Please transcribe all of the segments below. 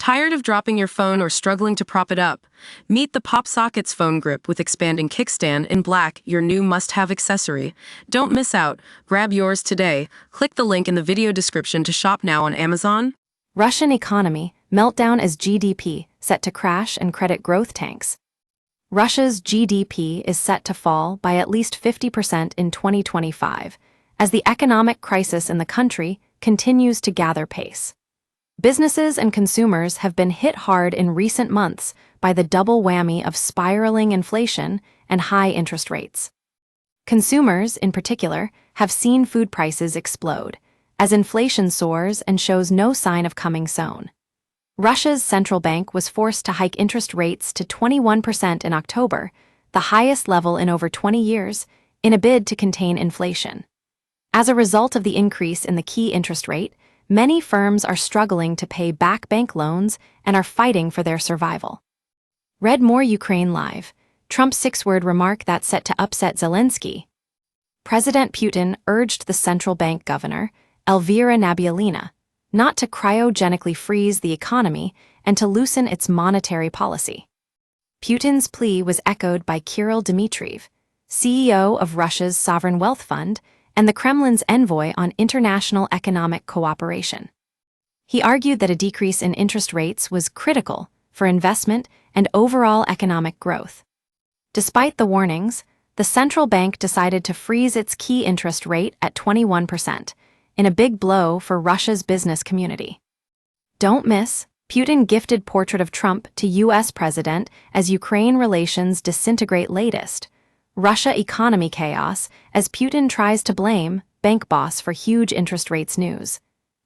Tired of dropping your phone or struggling to prop it up? Meet the Pop Sockets phone grip with expanding kickstand in black, your new must-have accessory. Don't miss out. Grab yours today. Click the link in the video description to shop now on Amazon. Russian economy, meltdown as GDP set to crash and credit growth tanks. Russia's GDP is set to fall by at least 50% in 2025, as the economic crisis in the country continues to gather pace. Businesses and consumers have been hit hard in recent months by the double whammy of spiraling inflation and high interest rates. Consumers, in particular, have seen food prices explode, as inflation soars and shows no sign of coming soon. Russia's central bank was forced to hike interest rates to 21% in October, the highest level in over 20 years, in a bid to contain inflation. As a result of the increase in the key interest rate, many firms are struggling to pay back bank loans and are fighting for their survival. Read more Ukraine Live. Trump's six-word remark that set to upset Zelensky. President Putin urged the central bank governor, Elvira Nabiullina, not to cryogenically freeze the economy and to loosen its monetary policy. Putin's plea was echoed by Kirill Dmitriev, CEO of Russia's Sovereign Wealth Fund and the Kremlin's envoy on international economic cooperation. He argued that a decrease in interest rates was critical for investment and overall economic growth. Despite the warnings, the central bank decided to freeze its key interest rate at 21%, in a big blow for Russia's business community. Don't miss, Putin gifted portrait of Trump to U.S. president as Ukraine relations disintegrate latest. Russia economy chaos as Putin tries to blame bank boss for huge interest rates news.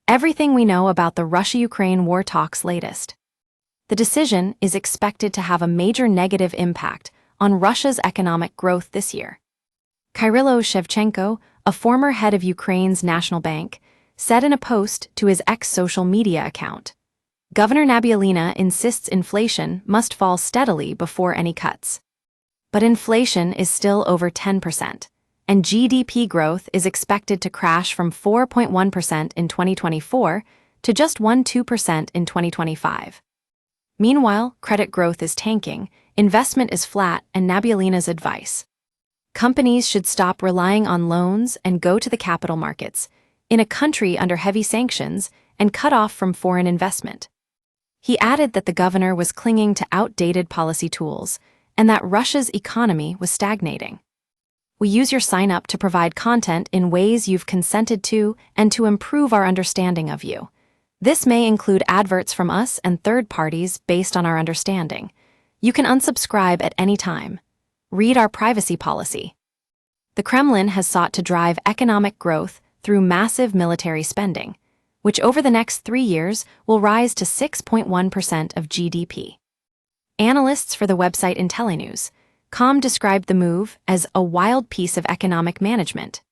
Everything we know about the Russia-Ukraine war talks latest. The decision is expected to have a major negative impact on Russia's economic growth this year. Kyrylo Shevchenko, a former head of Ukraine's national bank, said in a post to his ex-social media account, "Governor Nabiullina insists inflation must fall steadily before any cuts. But inflation is still over 10%, and GDP growth is expected to crash from 4.1% in 2024 to just 1.2% in 2025. Meanwhile, credit growth is tanking, investment is flat, and Nabiullina's advice: companies should stop relying on loans and go to the capital markets, in a country under heavy sanctions and cut off from foreign investment." He added that the governor was clinging to outdated policy tools, and that Russia's economy was stagnating. We use your sign-up to provide content in ways you've consented to and to improve our understanding of you. This may include adverts from us and third parties based on our understanding. You can unsubscribe at any time. Read our privacy policy. The Kremlin has sought to drive economic growth through massive military spending, which over the next 3 years will rise to 6.1% of GDP. Analysts for the website IntelliNews.com described the move as a wild piece of economic management.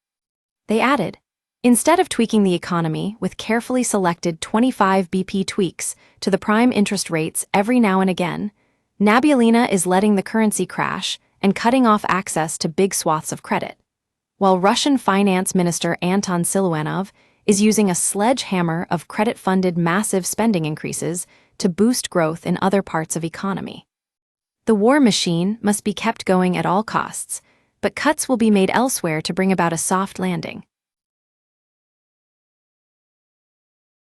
They added, instead of tweaking the economy with carefully selected 25 BP tweaks to the prime interest rates every now and again, Nabiullina is letting the currency crash and cutting off access to big swaths of credit, while Russian Finance Minister Anton Siluanov is using a sledgehammer of credit-funded massive spending increases to boost growth in other parts of economy. The war machine must be kept going at all costs, but cuts will be made elsewhere to bring about a soft landing.